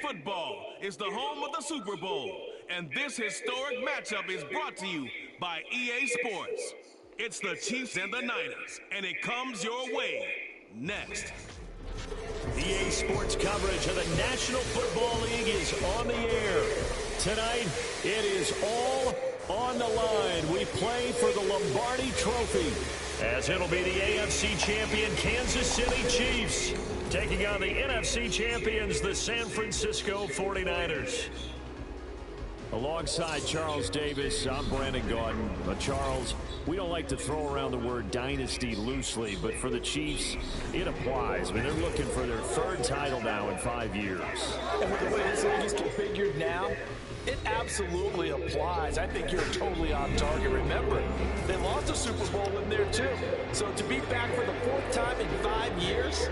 football is the home of the Super Bowl, and this historic matchup is brought to you by EA Sports. It's the Chiefs and the Niners, and it comes your way next. EA Sports coverage of the National Football League is on the air. Tonight, it is all on the line. We play for the Lombardi Trophy, as it'll be the AFC champion Kansas City Chiefs taking on the NFC champions, the San Francisco 49ers. Alongside Charles Davis, I'm Brandon Gaudin. Charles, we don't like to throw around the word dynasty loosely, but for the Chiefs, it applies. I mean, they're looking for their third title now in 5 years. And with the way this league is configured now, it absolutely applies. I think you're totally on target. Remember, they lost a Super Bowl in there too. So to be back for the fourth time in 5 years,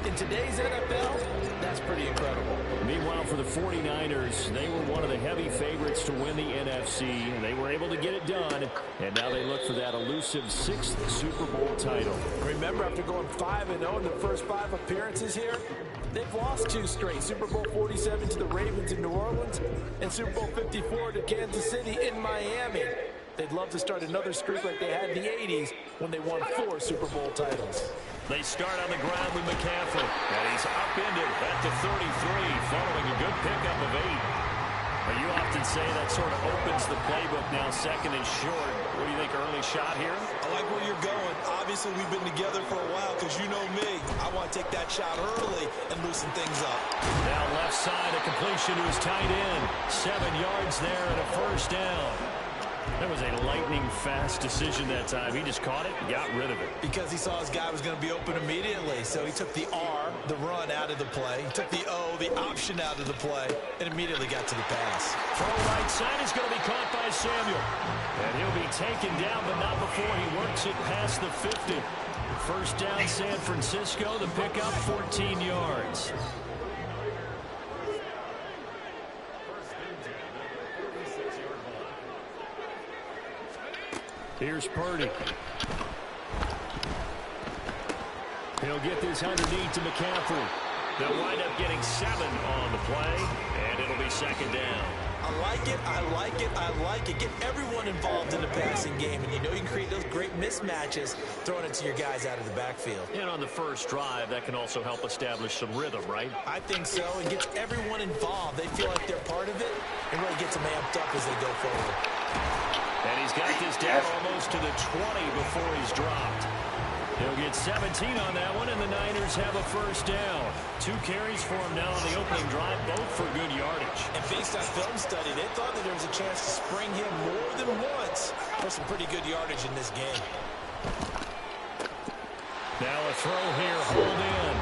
in today's NFL, that's pretty incredible. Meanwhile, for the 49ers, they were one of the heavy favorites to win the NFC, and they were able to get it done, and now they look for that elusive 6th Super Bowl title. Remember, after going 5-0 in the first 5 appearances here, they've lost 2 straight. Super Bowl 47 to the Ravens in New Orleans, and Super Bowl 54 to Kansas City in Miami. They'd love to start another streak like they had in the 80s when they won 4 Super Bowl titles. They start on the ground with McCaffrey, and he's upended at the 33, following a good pickup of 8. Now, you often say that sort of opens the playbook now, second and short. What do you think, early shot here? I like where you're going. Obviously, we've been together for a while because you know me. I want to take that shot early and loosen things up. Now left side, a completion to his tight end. 7 yards there and a first down. That was a lightning-fast decision that time. He just caught it and got rid of it. Because he saw his guy was going to be open immediately. So he took the R, the run, out of the play. He took the O, the option, out of the play, and immediately got to the pass. Throw right side is going to be caught by Samuel. And he'll be taken down, but not before he works it past the 50. First down, San Francisco. The pickup, 14 yards. Here's Purdy. He'll get this underneath to McCaffrey. They'll wind up getting 7 on the play, and it'll be second down. I like it, I like it, I like it. Get everyone involved in the passing game, and you know you can create those great mismatches throwing it to your guys out of the backfield. And on the first drive, that can also help establish some rhythm, right? I think so. It gets everyone involved. They feel like they're part of it, and really gets them amped up as they go forward. And he's got this down almost to the 20 before he's dropped. He'll get 17 on that one, and the Niners have a first down. 2 carries for him now on the opening drive, both for good yardage. And based on film study, they thought that there was a chance to spring him more than once for some pretty good yardage in this game. Now a throw here, hold in.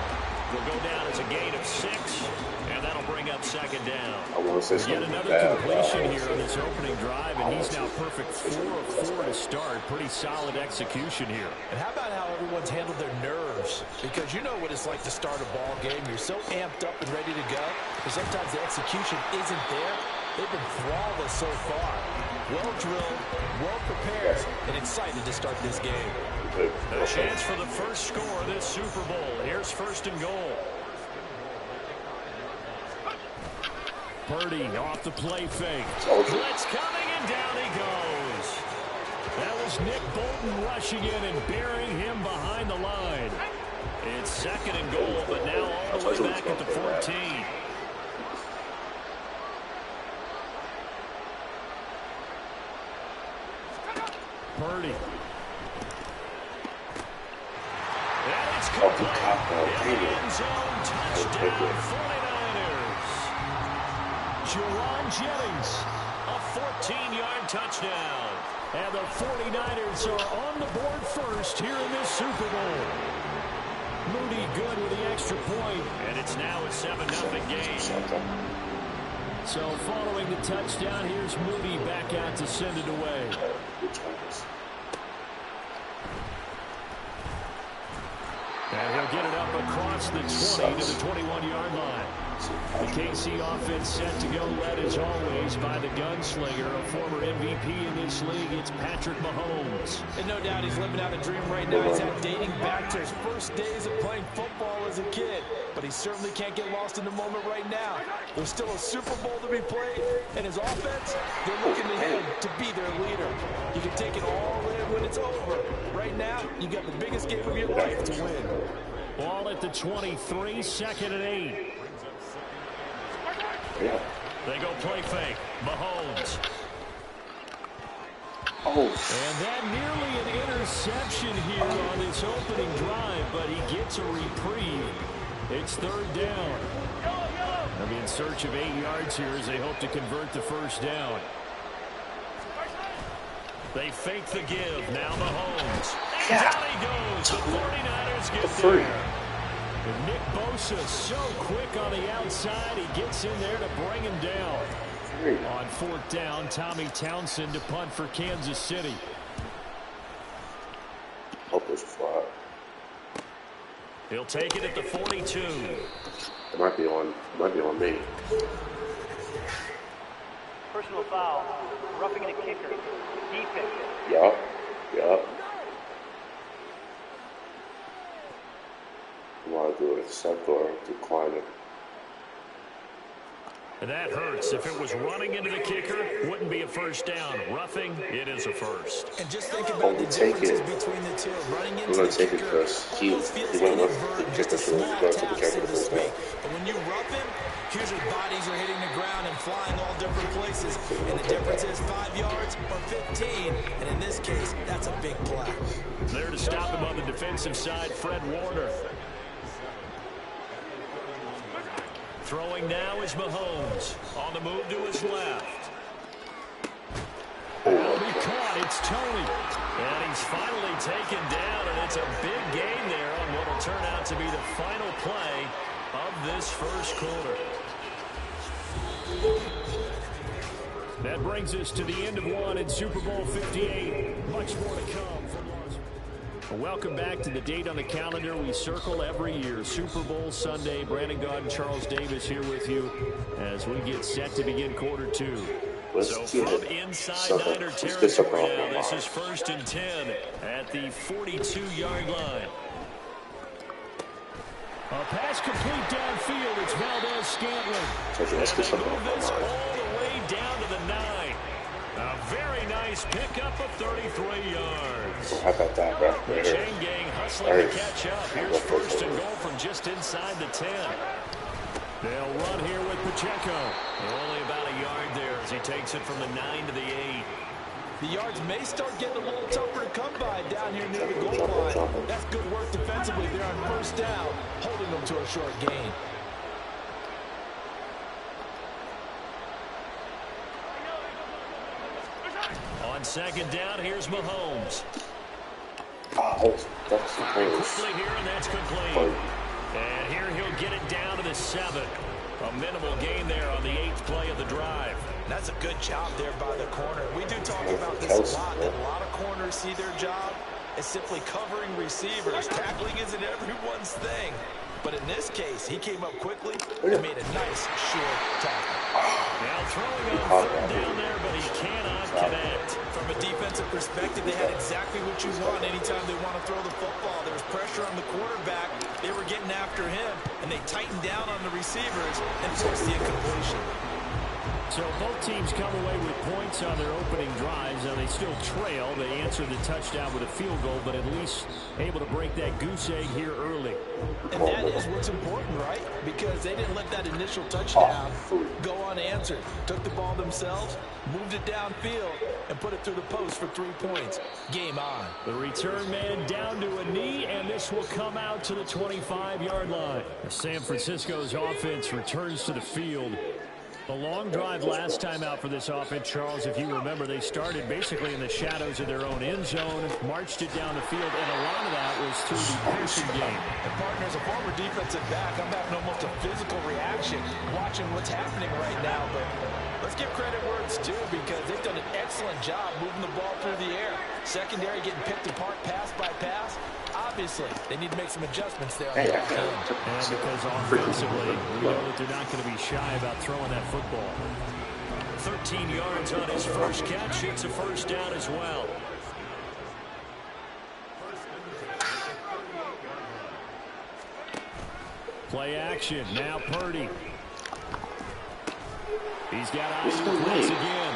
Will go down as a gain of 6, and that'll bring up second down. Yet another completion here on this opening drive, and he's now perfect 4 of 4 to start. Pretty solid execution here. And how about how everyone's handled their nerves? Because you know what it's like to start a ball game. You're so amped up and ready to go, but sometimes the execution isn't there. They've been flawless so far. Well drilled, well prepared, and excited to start this game. A chance for the first score of this Super Bowl. Here's first and goal. Purdy off the play fake. Blitz coming, and down he goes. That was Nick Bolton rushing in and burying him behind the line. It's second and goal, but now all the way back at the 14. Purdy. And it's complete. In the end zone, touchdown 49ers. Jerron Jennings, a 14-yard touchdown. And the 49ers are on the board first here in this Super Bowl. Moody good with the extra point, and it's now a 7-0 game. So following the touchdown, here's Moody back out to send it away. And he'll get it up across the 20 to the 21-yard line. The KC offense set to go, led as always by the gunslinger, a former MVP in this league. It's Patrick Mahomes. And no doubt he's living out a dream right now. He's had dating back to his first days of playing football as a kid. But he certainly can't get lost in the moment right now. There's still a Super Bowl to be played. And his offense, they're looking to him to be their leader. You can take it all in when it's over. Right now, you got the biggest game of your life to win. Ball at the 23, 2nd and 8. They go play fake. Mahomes. Oh. And that nearly an interception here on this opening drive, but he gets a reprieve. It's 3rd down. They'll be in search of 8 yards here as they hope to convert the first down. They fake the give. Now Mahomes. And down he goes. The 49ers get there. And Nick Bosa so quick on the outside. He gets in there to bring him down. On 4th down, Tommy Townsend to punt for Kansas City. Hope it's flat. He'll take it at the 42. It might be on me. Personal foul. Roughing the kicker. Defense. Yup. You want to do it accept or decline it? And that hurts. If it was running into the kicker, wouldn't be a first down. Roughing, it is a first. And just think about the differences between the two. Running into the kicker, he went with just a small tap, so to speak. But when you rough him, usually bodies are hitting the ground and flying all different places. And the difference is 5 yards or 15. And in this case, that's a big play. There to stop him on the defensive side, Fred Warner. Throwing now is Mahomes. On the move to his left. Will be caught. It's Tony. And he's finally taken down, and it's a big gain there on what will turn out to be the final play of this first quarter. That brings us to the end of one in Super Bowl 58. Much more to come from Las Vegas. Welcome back to the date on the calendar we circle every year. Super Bowl Sunday. Brandon Gaudin, Charles Davis here with you as we get set to begin quarter 2. So from inside Niner territory now, this is 1st and 10 at the 42-yard line. A pass complete downfield. It's Valdez-Scantling. And they move this all the way down to the 9. A very nice pickup of 33 yards. How about that, bro? The chain gang hustling to catch up. Here's 1st and goal from just inside the 10. They'll run here with Pacheco. Only about a yard there as he takes it from the 9 to the 8. The yards may start getting a little tougher to come by down here near the goal line. That's good work defensively there on 1st down, holding them to a short gain. On 2nd down, here's Mahomes. That's Quickly here, and that's complete. And here he'll get it down to the 7. A minimal gain there on the 8th play of the drive. That's a good job there by the corner. We do talk about this a lot, that a lot of corners see their job as simply covering receivers. Tackling isn't everyone's thing. But in this case, he came up quickly and made a nice short tackle. Now throwing on 3rd down there, but he cannot connect. From a defensive perspective, they had exactly what you want anytime they want to throw the football. There was pressure on the quarterback. They were getting after him, and they tightened down on the receivers and forced the incompletion. So both teams come away with points on their opening drives. Now they still trail. They answer the touchdown with a field goal, but at least able to break that goose egg here early. And that is what's important, right? Because they didn't let that initial touchdown go unanswered. Took the ball themselves, moved it downfield, and put it through the post for 3 points. Game on. The return man down to a knee, and this will come out to the 25-yard line. San Francisco's offense returns to the field. A long drive last time out for this offense, Charles. If you remember, they started basically in the shadows of their own end zone, marched it down the field, and a lot of that was through the passing game. And partner, as a former defensive back, I'm having almost a physical reaction watching what's happening right now. But let's give credit where it's due, because they've done an excellent job moving the ball through the air. Secondary getting picked apart pass by pass. obviously, they need to make some adjustments there on Hey, the I back got end. it. And because offensively, we know that they're not going to be shy about throwing that football. 13 yards on his first catch. It's a first down as well. Play action. Now Purdy. He's got eyes once again.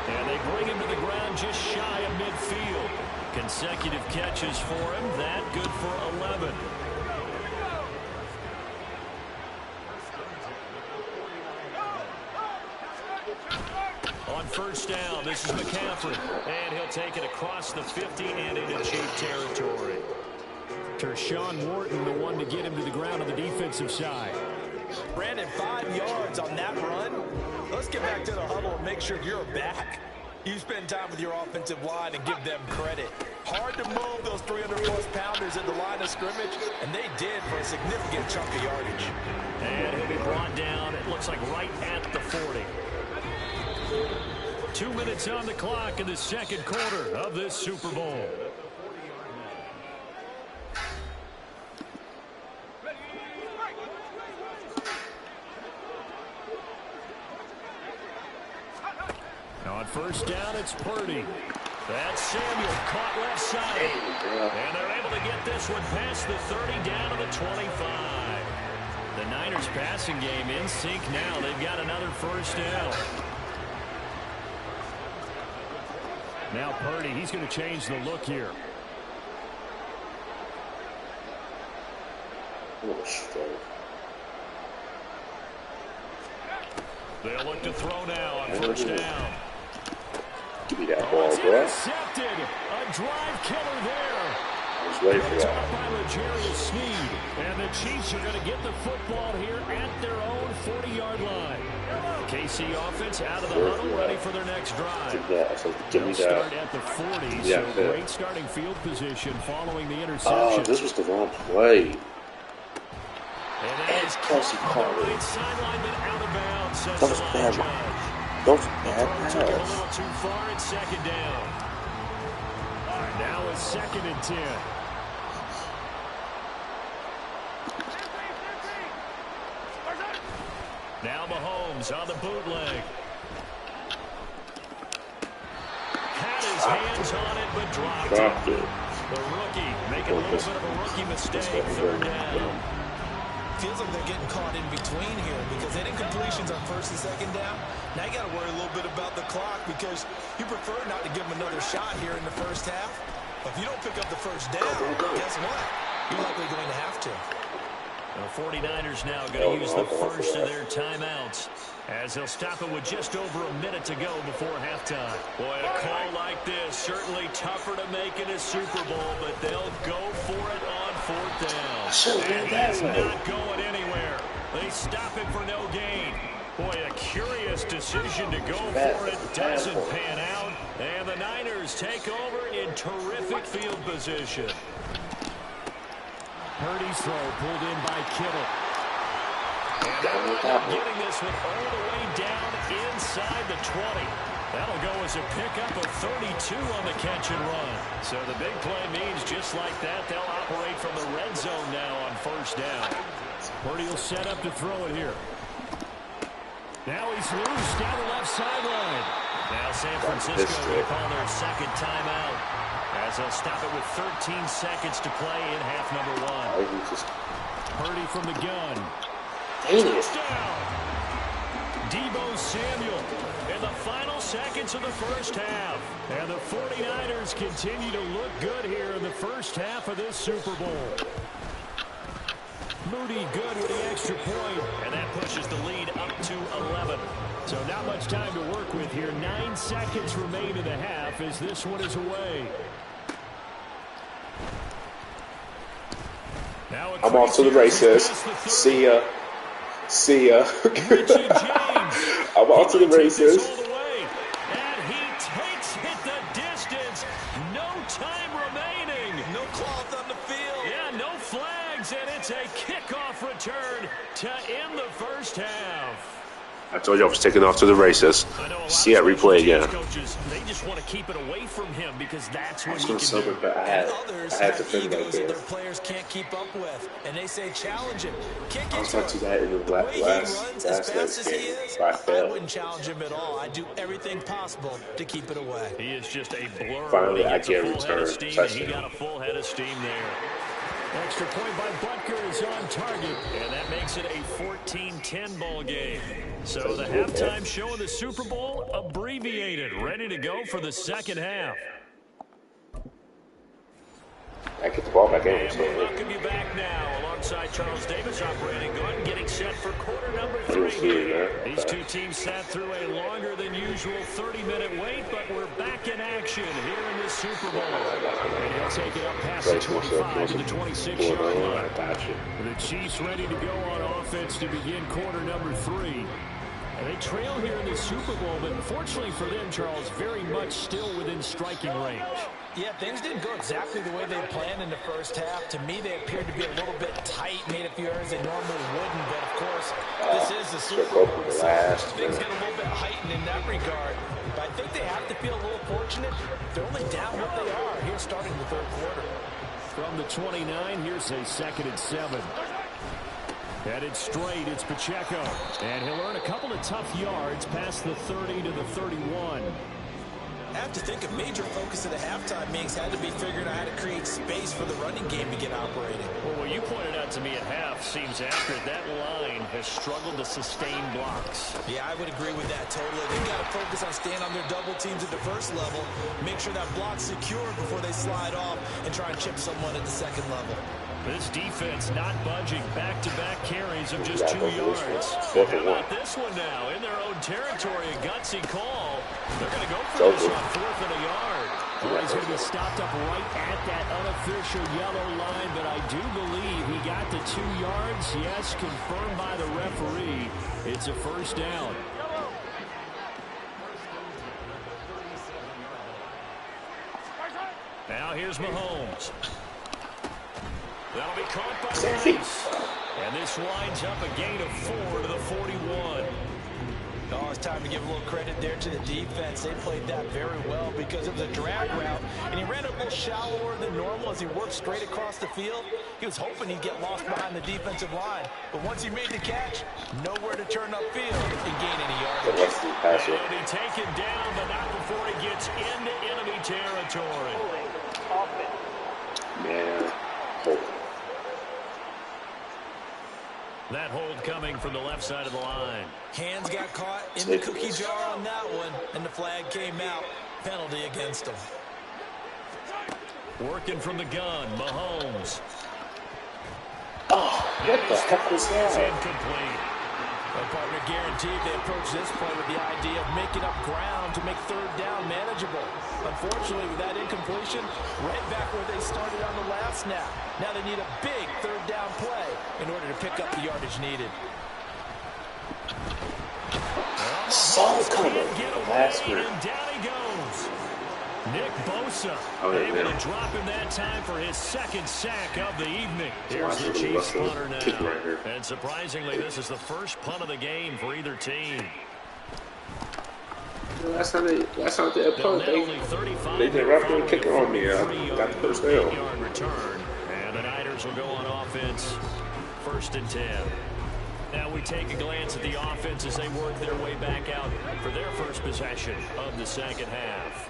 And they bring him to the ground just shy of midfield. Consecutive catches for him. That good for 11. On first down, this is McCaffrey. And he'll take it across the 50 and into Chief territory. Tershawn Wharton, the one to get him to the ground on the defensive side. Brandon, 5 yards on that run. Let's get back to the huddle and make sure you're back. You spend time with your offensive line and give them credit. Hard to move those 300-plus pounders at the line of scrimmage, and they did for a significant chunk of yardage. And he'll be brought down, it looks like right at the 40. 2 minutes on the clock in the second quarter of this Super Bowl. On first down, it's Purdy. That's Samuel caught left side. And they're able to get this one past the 30 down to the 25. The Niners passing game in sync now. They've got another first down. Now Purdy, he's going to change the look here. They'll look to throw now on first down. Give me that ball, bro. Intercepted. A drive killer there. I was ready for that. By L'Jarius Sneed. And the Chiefs are going to get the football here at their own 40-yard line. KC offense out of the huddle, ready for their next drive. Give me that. Start at the 40, Yeah, so great starting field position following the interception. Oh, this was the wrong play. And that is Kelsey caught it. right sideline, but out of bounds. That was bad. That was bad Took it a pass. little too far at second down. Now it's 2nd and 10. Now Mahomes on the bootleg. Had his hands on it, but dropped it. The rookie making a little bit of a rookie mistake. 3rd down. Feels like they're getting caught in between here because they didn't completions on 1st and 2nd down. Now you got to worry a little bit about the clock because you prefer not to give them another shot here in the first half. But if you don't pick up the first down, guess what? You're likely going to have to. The 49ers now going to use the first of their timeouts as they'll stop it with just over a minute to go before halftime. Boy, a call like this, certainly tougher to make in a Super Bowl, but they'll go for it on 4th down. And he's not going anywhere. They stop him for no gain. Boy, a curious decision to go for it. Doesn't pan out. And the Niners take over in terrific field position. Purdy's throw pulled in by Kittle. And they're getting this one all the way down inside the 20. That'll go as a pickup of 32 on the catch and run. So the big play means just like that, they'll operate from the red zone now on first down. Purdy will set up to throw it here. Now he's loose down the left sideline. Now San Francisco will call their 2nd timeout as they'll stop it with 13 seconds to play in half number 1. Purdy from the gun. Touchdown! Deebo Samuel in the final seconds of the first half. And the 49ers continue to look good here in the first half of this Super Bowl. Moody good with the extra point, and that pushes the lead up to 11. So not much time to work with here. 9 seconds remain in the half as this one is away. Now I'm off to the races. See ya. See ya. I'm off to the races. And he takes it the distance. No time remaining. No cloth on the field. Yeah, no flags, and it's a kickoff return to end the first half. I told you I was taking off to the races. See that replay again. Coaches, they just want to keep it away from him because that's what I was he going can to do. but I had to finish egos right that there. their players can't keep up with, and they say challenge him, kick I was into about to do him. that in the last As he game, is, but I I failed. wouldn't challenge him at all. I'd do everything possible to keep it away. He is just a blur. Finally, when he I gets get a a full head of return steam, and he touchdown. got a full head of steam there. Extra point by Butker is on target, and that makes it a 14-10 ball game. So the halftime show of the Super Bowl abbreviated, ready to go for the second half. I get the ball back in. And we'll welcome you back now alongside Charles Davis operating gun, getting set for quarter number 3 here. These two teams sat through a longer than usual 30-minute wait, but we're back in action here in the Super Bowl. And he'll take it up past the 25 to the 26-yard line. The Chiefs ready to go on offense to begin quarter number 3. And they trail here in the Super Bowl, but unfortunately for them, Charles, very much still within striking range. Yeah, things didn't go exactly the way they planned in the first half. To me, they appeared to be a little bit tight, made a few errors they normally wouldn't. But, of course, this is the Super Bowl, so things get a little bit heightened in that regard. But I think they have to feel a little fortunate. They're only down what they are here starting the third quarter. From the 29, here's a 2nd and 7. Headed straight, it's Pacheco. And he'll earn a couple of tough yards past the 30 to the 31. I have to think a major focus of the halftime mix had to be figuring out how to create space for the running game to get operating. Well, what you pointed out to me at half seems accurate. That line has struggled to sustain blocks. Yeah, I would agree with that totally. They've got to focus on staying on their double teams at the first level, make sure that block's secure before they slide off and try and chip someone at the second level. This defense not budging. Back-to-back carries of just 2 yards. How about this one now? In their own territory, a gutsy call. They're going to go for this on 4th and a yard. Well, he's going to be stopped up right at that unofficial yellow line, but I do believe he got the 2 yards. Yes, confirmed by the referee. It's a first down. Now here's Mahomes. That'll be caught by Rice. And this winds up a gain of 4 to the 41. Oh, it's time to give a little credit there to the defense. They played that very well because it was a drag route, and he ran a little shallower than normal as he worked straight across the field. He was hoping he'd get lost behind the defensive line, but once he made the catch, nowhere to turn upfield and gain any yardage. And he'll be taken down, but not before he gets into enemy territory. Man, That hold coming from the left side of the line. Hands got caught in the cookie jar on that one, and the flag came out. Penalty against him. Working from the gun, Mahomes. oh, what the heck was It's that? incomplete. Our partner guaranteed they approach this play with the idea of making up ground to make third down manageable. Unfortunately, with that incompletion, right back where they started on the last snap. Now they need a big third down play in order to pick up the yardage needed. Saw it coming. Last And minute. down he goes. Nick Bosa yeah, able man. to drop him that time for his 2nd sack of the evening. Here's the Russell, Chiefs punter kick now. right here. And surprisingly, this is the first punt of the game for either team. Last time they punt, Only 35 they did wrap the kicker on me. I got the first down. 8-yard return. And the Niners will go on offense 1st and 10. Now we take a glance at the offense as they work their way back out for their first possession of the second half.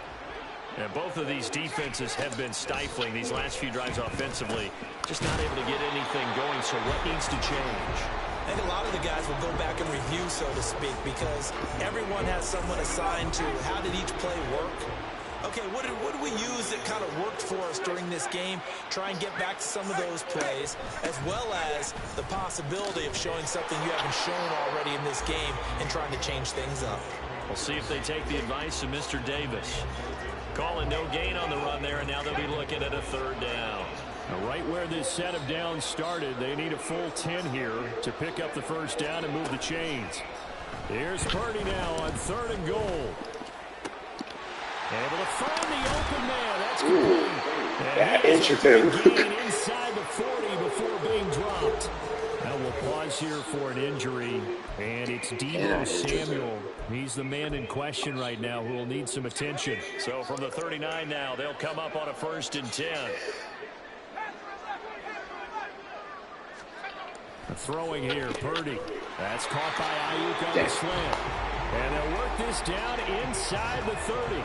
And both of these defenses have been stifling these last few drives offensively. Just not able to get anything going, so what needs to change? I think a lot of the guys will go back and review, so to speak, because everyone has someone assigned to how did each play work. Okay, what did we use that kind of worked for us during this game? Try and get back to some of those plays, as well as the possibility of showing something you haven't shown already in this game and trying to change things up. We'll see if they take the advice of Mr. Davis. Calling no gain on the run there, and now they'll be looking at a third down. Now, right where this set of downs started, they need a full 10 here to pick up the first down and move the chains. Here's Purdy now on 3rd and goal. Able to find the open man. That's That injured him. Inside the 40 before being dropped. And we'll pause pause here for an injury, and it's Deebo Samuel. He's the man in question right now who will need some attention. So from the 39 now, they'll come up on a 1st and 10. Throwing here, Purdy. That's caught by Ayuk on the slant. And they'll work this down inside the 30.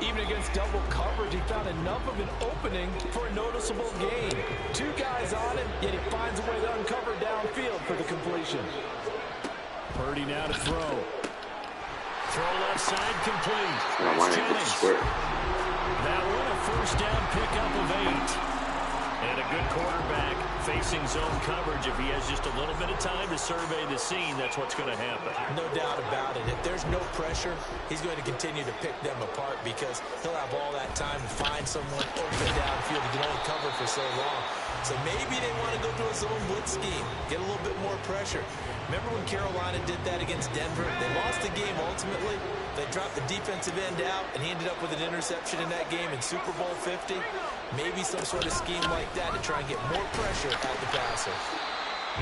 Even against double coverage, he found enough of an opening for a noticeable gain. 2 guys on him, yet he finds a way to uncover downfield for the completion. Purdy now to throw. Throw left side complete. Jennings. That one a 1st down pickup of 8. And a good quarterback facing zone coverage. If he has just a little bit of time to survey the scene, that's what's going to happen. No doubt about it. If there's no pressure, he's going to continue to pick them apart because he'll have all that time to find someone open downfield. He can only cover for so long. So maybe they want to go to a zone blitz scheme, get a little bit more pressure. Remember when Carolina did that against Denver? They lost the game ultimately. They dropped the defensive end out, and he ended up with an interception in that game in Super Bowl 50. Maybe some sort of scheme like that to try and get more pressure at the passer.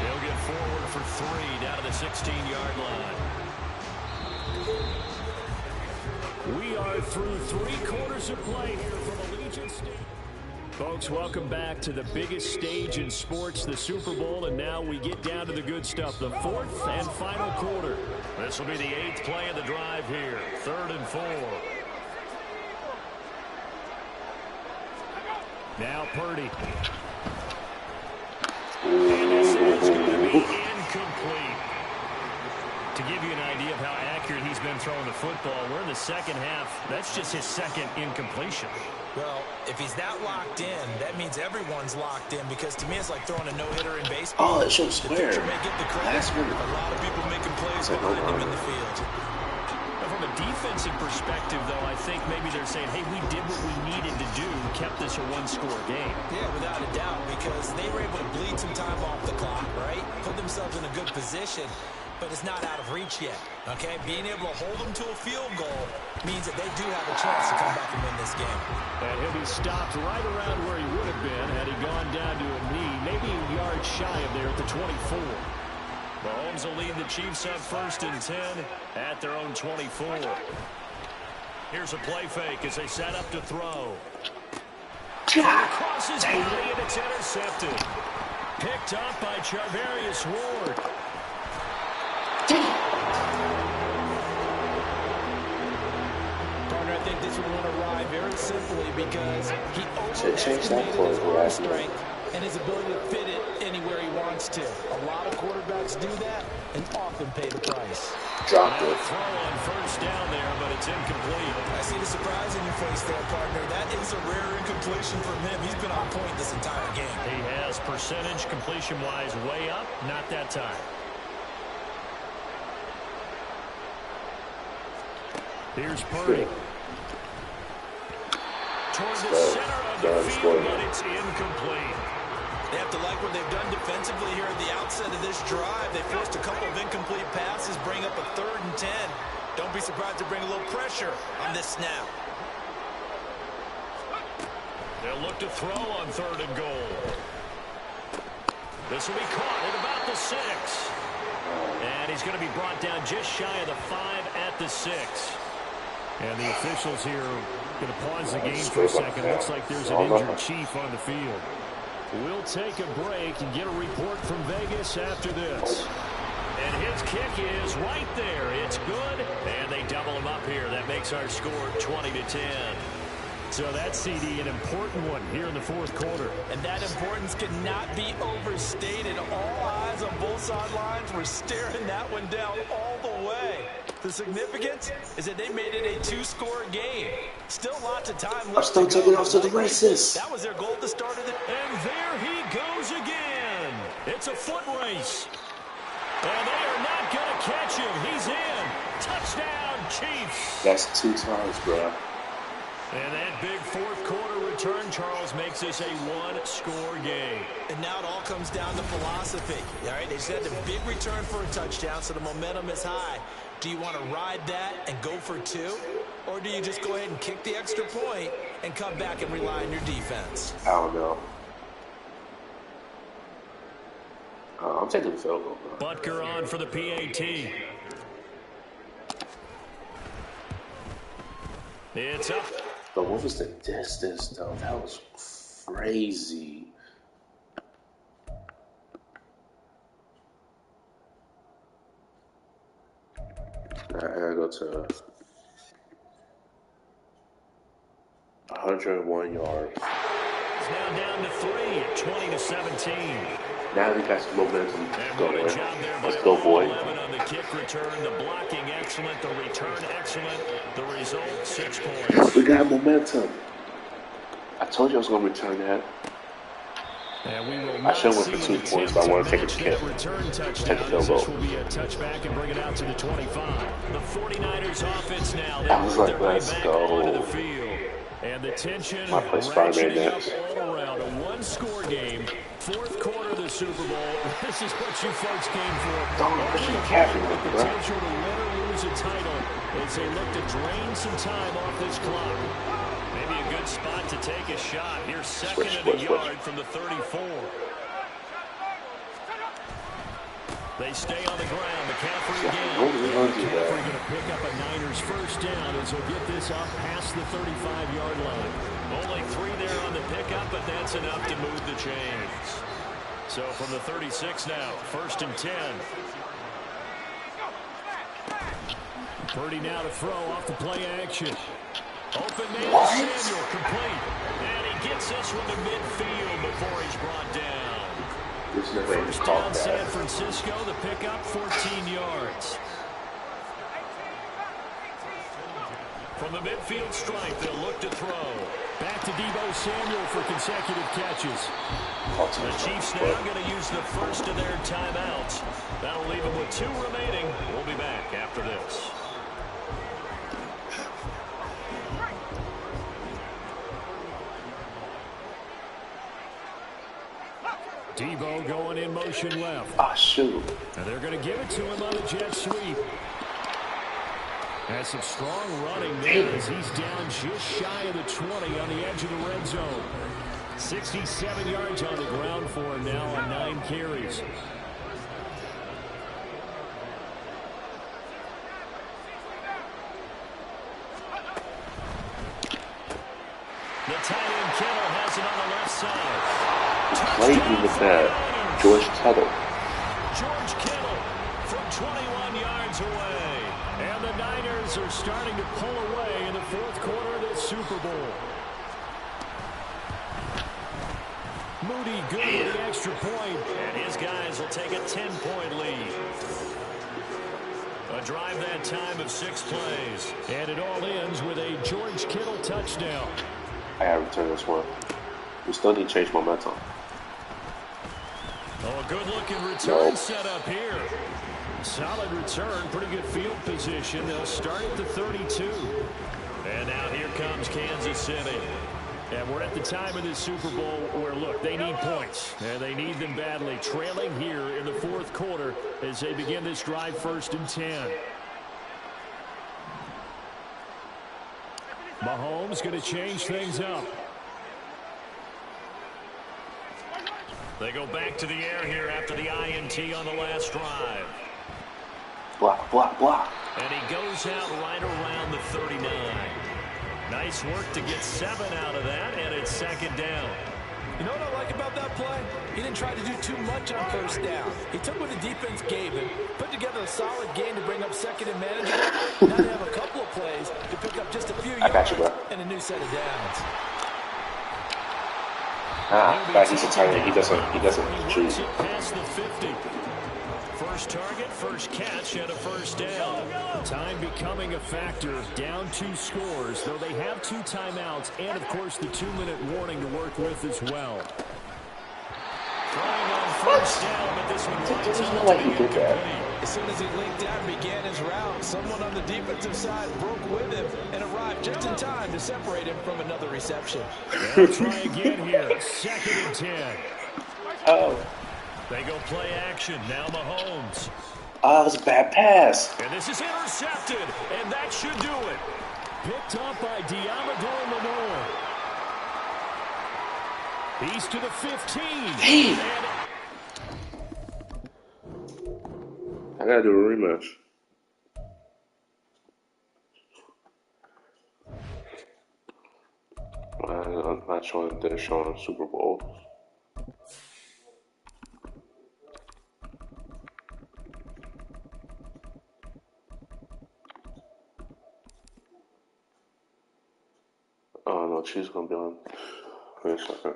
He'll get forward for 3 down to the 16-yard line. We are through 3 quarters of play here from Allegiant Stadium. Folks, welcome back to the biggest stage in sports, the Super Bowl, and now we get down to the good stuff, the 4th and final quarter. This will be the 8th play of the drive here, 3rd and 4. Now Purdy. And this is going to be incomplete. To give you an idea of how accurate he's been throwing the football, we're in the 2nd half. That's just his 2nd incompletion. Well, if he's that locked in, that means everyone's locked in because to me it's like throwing a no-hitter in baseball. Oh, it shows where. The pitcher may get the credit. A lot of people making plays behind him in the field. From a defensive perspective, though, I think maybe they're saying, hey, we did what we needed to do, kept this a 1-score game. Yeah, without a doubt, because they were able to bleed some time off the clock, right? Put themselves in a good position, but it's not out of reach yet, okay? Being able to hold them to a field goal means that they do have a chance to come back and win this game. And he'll be stopped right around where he would have been had he gone down to a knee, maybe a yard shy of there at the 24. Mahomes will lead the Chiefs up 1st and 10 at their own 24. Here's a play fake as they set up to throw. Across his body, and it's intercepted. Picked up by Charvarius Ward. Partner, I think this one went awry very simply because he Change that overestimated for his the arm last strength and his ability to fit it anywhere he wants to. A lot of quarterbacks do that and often pay the price. Dropped it. Throw on 1st down there, but it's incomplete. I see the surprise in your face there, partner. That is a rare incompletion from him. He's been on point this entire game. He has percentage completion-wise way up, not that time. Here's Purdy. Towards the center of the field, but it's incomplete. They have to like what they've done defensively here at the outset of this drive. They forced a couple of incomplete passes, bring up a 3rd and 10. Don't be surprised to bring a little pressure on this snap. They'll look to throw on 3rd and goal. This will be caught at about the 6. And he's going to be brought down just shy of the 5 at the 6. And the officials here are going to pause the game for a second. Looks like there's an injured Chief on the field. We'll take a break and get a report from Vegas after this. And his kick is right there. It's good. And they double him up here. That makes our score 20-10. So that's, CD, an important one here in the 4th quarter. And that importance cannot be overstated. All eyes on both sidelines were staring that one down all the way. The significance is that they made it a 2-score game. Still lots of time left. I'm still taking off to the races. That was their goal at the start of the... And there he goes again. It's a foot race. And they are not going to catch him. He's in. Touchdown, Chiefs. That's 2 times, bro. And that big 4th quarter return, Charles, makes this a 1-score game. And now it all comes down to philosophy. All right, they just had a big return for a touchdown, so the momentum is high. Do you want to ride that and go for 2? Or do you just go ahead and kick the extra point and come back and rely on your defense? I don't know. I'm taking the field goal, bro. Butker on for the PAT. It's up. But what was the distance, though? That was crazy. I gotta go to 101 yards. It's now down to 3 at 20-17. Now we got some momentum going. Let's go, boy. On the kick return, the blocking excellent, the return excellent, the result 6 points. We got momentum. I told you I was going to return that. I should have went for 2 points, but I want to take a kick. Take a field goal. This will be a touchback and bring it out to the 25. The 49ers offense now. I was like, let's go. And the tension my place Spider-Man next. all around. A one-score game. Fourth quarter of the Super Bowl. This is what you folks came for. Don't push the captain with the potential to win or lose a title as they look to drain some time off this clock. Maybe a good spot to take a shot. Here's second and a yard from the 34. They stay on the ground. McCaffrey again. McCaffrey going to pick up a Niners first down as he'll get this up past the 35-yard line. Only 3 there on the pickup, but that's enough to move the chains. So from the 36 now, first and 10. Purdy now to throw off the play action. Open man, Samuel complete. And he gets this one to midfield before he's brought down. First down San Francisco, the pickup 14 yards. From the midfield stripe, they'll look to throw. Back to Deebo Samuel for consecutive catches. The Chiefs now going to use the first of their timeouts. That'll leave them with 2 remaining. We'll be back after this. Deebo going in motion left. Ah, shoot. And they're going to give it to him on a jet sweep. Has some strong running there as he's down just shy of the 20 on the edge of the red zone. 67 yards on the ground for him now on 9 carries. The tight end Kittle has it on the left side. Played me with that. George Kittle. George Kittle from 21 yards away. And the Niners are starting to pull away in the fourth quarter of this Super Bowl. Moody good with the extra point. And his guys will take a 10-point lead. A drive that time of 6 plays. And it all ends with a George Kittle touchdown. I gotta return this one. We still need to change momentum. Oh, a good-looking return set up here. Solid return, pretty good field position. They'll start at the 32. And now here comes Kansas City. And we're at the time of this Super Bowl where, look, they need points. And they need them badly. Trailing here in the fourth quarter as they begin this drive first and 10. Mahomes going to change things up. They go back to the air here after the INT on the last drive. Block, block, block. And he goes out right around the 39. Nice work to get 7 out of that, and it's second down. You know what I like about that play? He didn't try to do too much on first down. He took what the defense gave him, put together a solid game to bring up second and manageable. Now they have a couple of plays to pick up just a few yards and a new set of downs. But he's a tight end. He doesn't choose. Past the 50. First target, first catch, and a first down. Time becoming a factor. Down 2 scores, though they have 2 timeouts and, of course, the 2-minute warning to work with as well. Trying on first down, but this one doesn't look like he did that. As soon as he linked out and began his route, someone on the defensive side broke with him and arrived just in time to separate him from another reception. They'll try again here. Second and 10. Oh. They go play action. Now Mahomes. Oh, it was a bad pass. And this is intercepted, and that should do it. Picked up by Diamador Lenore. He's to the 15. Hey. I gotta do a rematch. I'm not showing that they're showing Super Bowl. Oh no, she's gonna be on. Wait a second.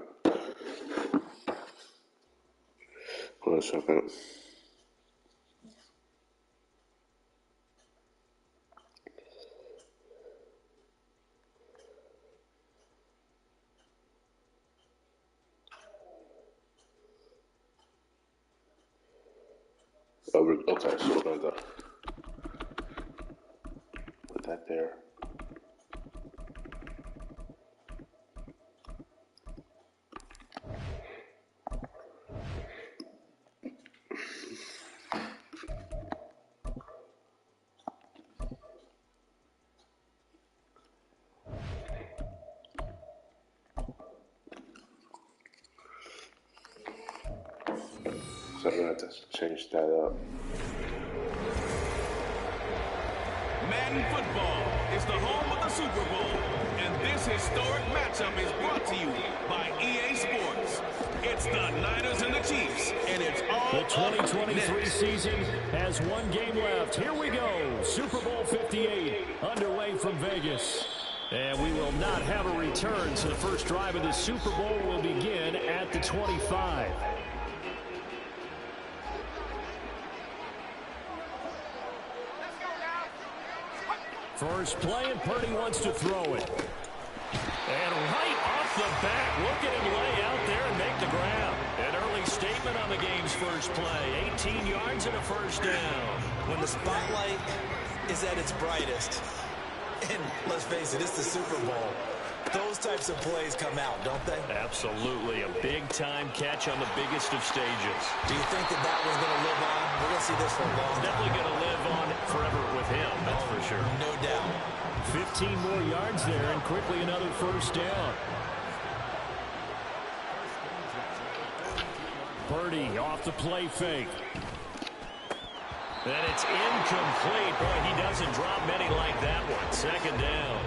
Wait a second. Okay, so we're gonna put that there. So I'm gonna have to change that up. Madden football is the home of the Super Bowl, and this historic matchup is brought to you by EA Sports. It's the Niners and the Chiefs, and it's all the 2023 season has one game left. Here we go. Super Bowl 58 underway from Vegas. And we will not have a return, so the first drive of the Super Bowl will begin at the 25. First play, and Purdy wants to throw it. And right off the bat, look at him lay out there and make the grab. An early statement on the game's first play. 18 yards and a first down. When the spotlight is at its brightest, and let's face it, it's the Super Bowl, those types of plays come out, don't they? Absolutely. A big-time catch on the biggest of stages. Do you think that that one's going to live on? We're going to see this for a long time. Definitely going to live on forever with him, that's for sure. No doubt. 15 more yards there, and quickly another first down. Purdy off the play fake. And it's incomplete. Boy, he doesn't drop many like that one. Second down.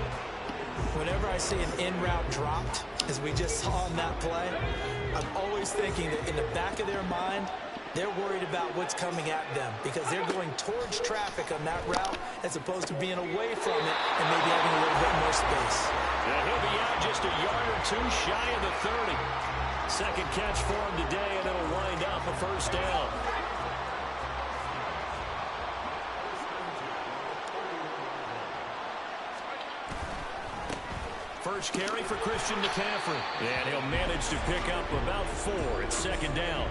Whenever I see an in-route dropped, as we just saw in that play, I'm always thinking that in the back of their mind, they're worried about what's coming at them because they're going towards traffic on that route as opposed to being away from it and maybe having a little bit more space. Yeah, he'll be out just a yard or two shy of the 30. Second catch for him today, and it'll wind up a first down. First carry for Christian McCaffrey. And he'll manage to pick up about 4 at second down.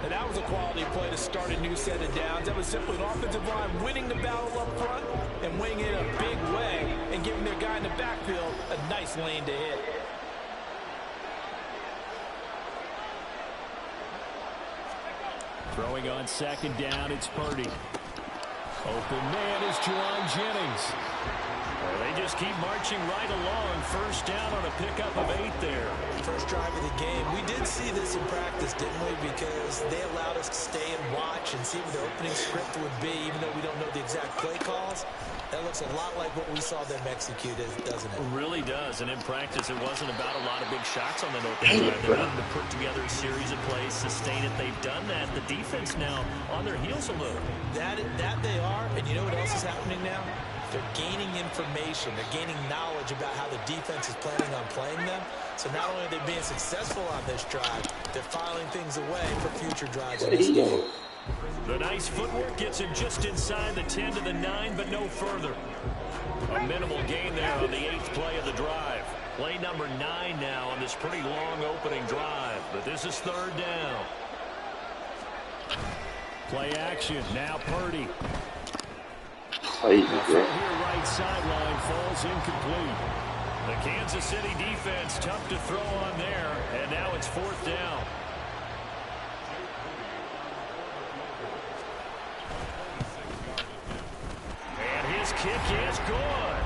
And that was a quality play to start a new set of downs. That was simply an offensive line winning the battle up front and winning it in a big way and giving their guy in the backfield a nice lane to hit. Throwing on second down, it's Purdy. Open man is Juwan Jennings. Well, they just keep marching right along. First down on a pickup of 8 there. First drive of the game. We did see this in practice, didn't we? Because they allowed us to stay and watch and see what the opening script would be, even though we don't know the exact play calls. That looks a lot like what we saw them execute, doesn't it? It really does. And in practice, it wasn't about a lot of big shots on that opening drive. They're having to put together a series of plays, sustain it. They've done that. The defense now on their heels a little. That they are. And you know what else is happening now? They're gaining information. They're gaining knowledge about how the defense is planning on playing them. So not only are they being successful on this drive, they're filing things away for future drives in this game. The nice footwork gets him just inside the 10 to the 9, but no further. A minimal gain there on the 8th play of the drive. Play number 9 now on this pretty long opening drive, but this is third down. Play action, now Purdy. The throw here right sideline falls incomplete. The Kansas City defense tough to throw on there, and now it's fourth down. And his kick is good.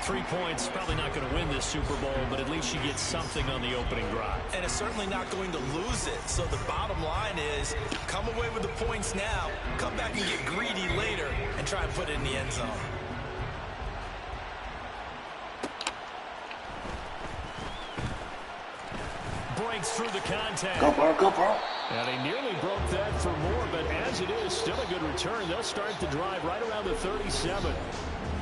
3 points, probably not going to win this Super Bowl, but at least you get something on the opening drive. And it's certainly not going to lose it. So the bottom line is, come away with the points now, come back and get greedy later, and try and put it in the end zone. Breaks through the contact. Go, bro, go, bro. And he nearly broke that for more, but as it is, still a good return. They'll start the drive right around the 37.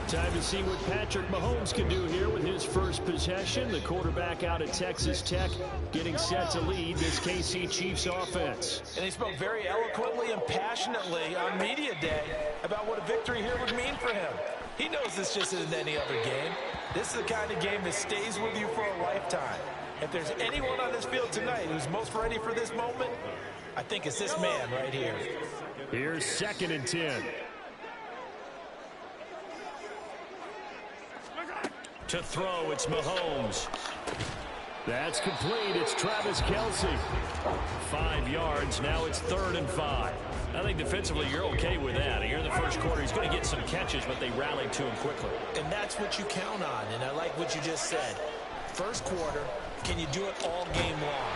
Time to see what Patrick Mahomes can do here with his first possession. The quarterback out at Texas Tech getting set to lead this KC Chiefs offense. And he spoke very eloquently and passionately on media day about what a victory here would mean for him. He knows this just isn't any other game. This is the kind of game that stays with you for a lifetime. If there's anyone on this field tonight who's most ready for this moment, I think it's this man right here. Here's 2nd and 10. To throw, it's Mahomes. That's complete. It's Travis Kelce. 5 yards. Now it's 3rd and 5. I think defensively you're okay with that. Here in the first quarter, he's going to get some catches, but they rallied to him quickly. And that's what you count on, and I like what you just said. First quarter, can you do it all game long?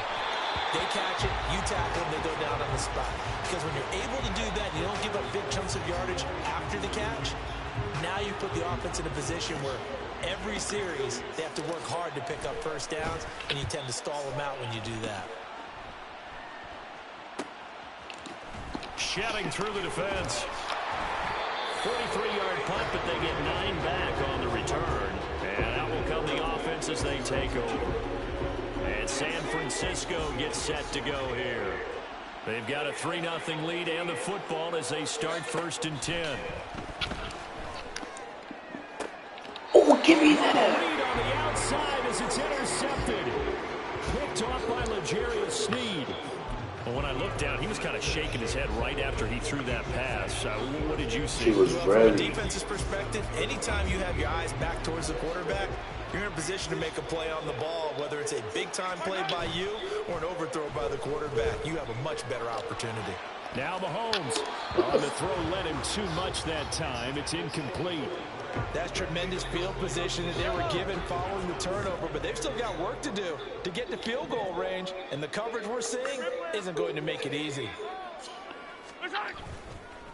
They catch it, you tackle them, they go down on the spot. Because when you're able to do that, you don't give up big chunks of yardage after the catch. Now you put the offense in a position where every series they have to work hard to pick up first downs, and you tend to stall them out when you do that. Shedding through the defense. 43-yard punt, but they get 9 back on the return. And out will come the offense as they take over. And San Francisco gets set to go here. They've got a 3-0 lead and the football as they start 1st and 10. Oh, give me that. Lead on the outside as it's intercepted. Picked off by L'Jarius Sneed. Well, when I looked down, he was kind of shaking his head right after he threw that pass. What did you see? He was From ready. a defense's perspective, anytime you have your eyes back towards the quarterback, you're in a position to make a play on the ball, whether it's a big-time play by you or an overthrow by the quarterback. You have a much better opportunity. Now Mahomes. On the throw led him too much that time. It's incomplete. That's tremendous field position that they were given following the turnover, but they've still got work to do to get to field goal range, and the coverage we're seeing isn't going to make it easy.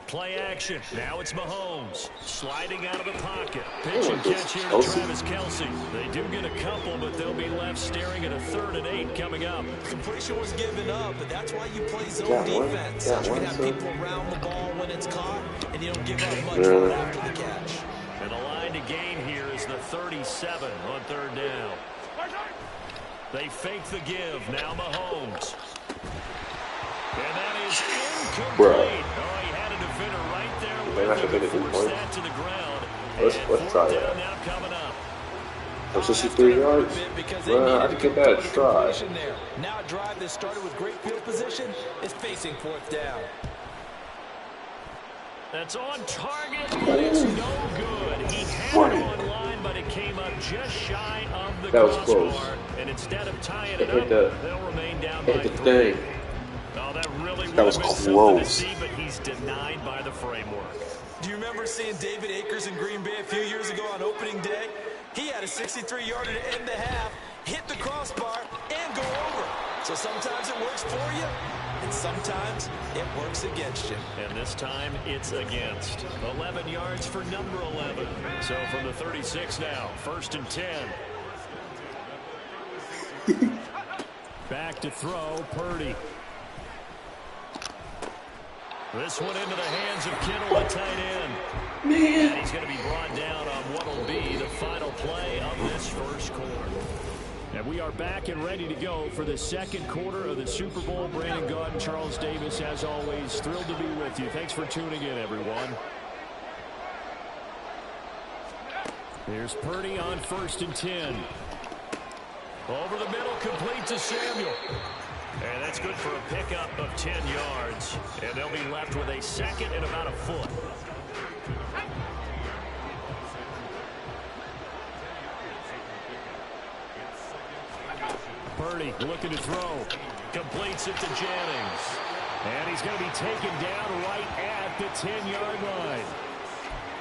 Play action. Now it's Mahomes. Sliding out of the pocket. Pitch and catch here to Travis Kelce. They do get a couple, but they'll be left staring at a 3rd and 8 coming up. Completion was given up, but that's why you play zone defense. You can have people around the ball when it's caught, and you don't give up much right after the catch. And the line to gain here is the 37 on 3rd down. They fake the give. Now Mahomes. And that is incomplete. Oh, he had a defender right there with him to force that to the ground. Let's try that. Now coming up. For 63 yards? Well, I can get that a try. Now a drive that started with great field position is facing 4th down. That's on target, but it's no good. He had it on line, but it came up just shy of the crossbar. And instead of tying it up, they'll remain down by 3. Oh, that really would have been something to see, but he's denied by the framework. Do you remember seeing David Akers in Green Bay a few years ago on opening day? He had a 63-yarder to end the half, hit the crossbar, and go over. So sometimes it works for you, and sometimes it works against you. And this time, it's against. 11 yards for number 11. So from the 36 now, 1st and 10. Back to throw, Purdy. This one into the hands of Kittle, the tight end. Man. And he's going to be brought down on what will be the final play of this first quarter. And we are back and ready to go for the 2nd quarter of the Super Bowl. Brandon Gaudin, Charles Davis, as always, thrilled to be with you. Thanks for tuning in, everyone. Here's Purdy on 1st and 10. Over the middle, complete to Samuel. And that's good for a pickup of 10 yards. And they'll be left with a 2nd and about a foot. Purdy looking to throw. Completes it to Jennings. And he's going to be taken down right at the 10-yard line.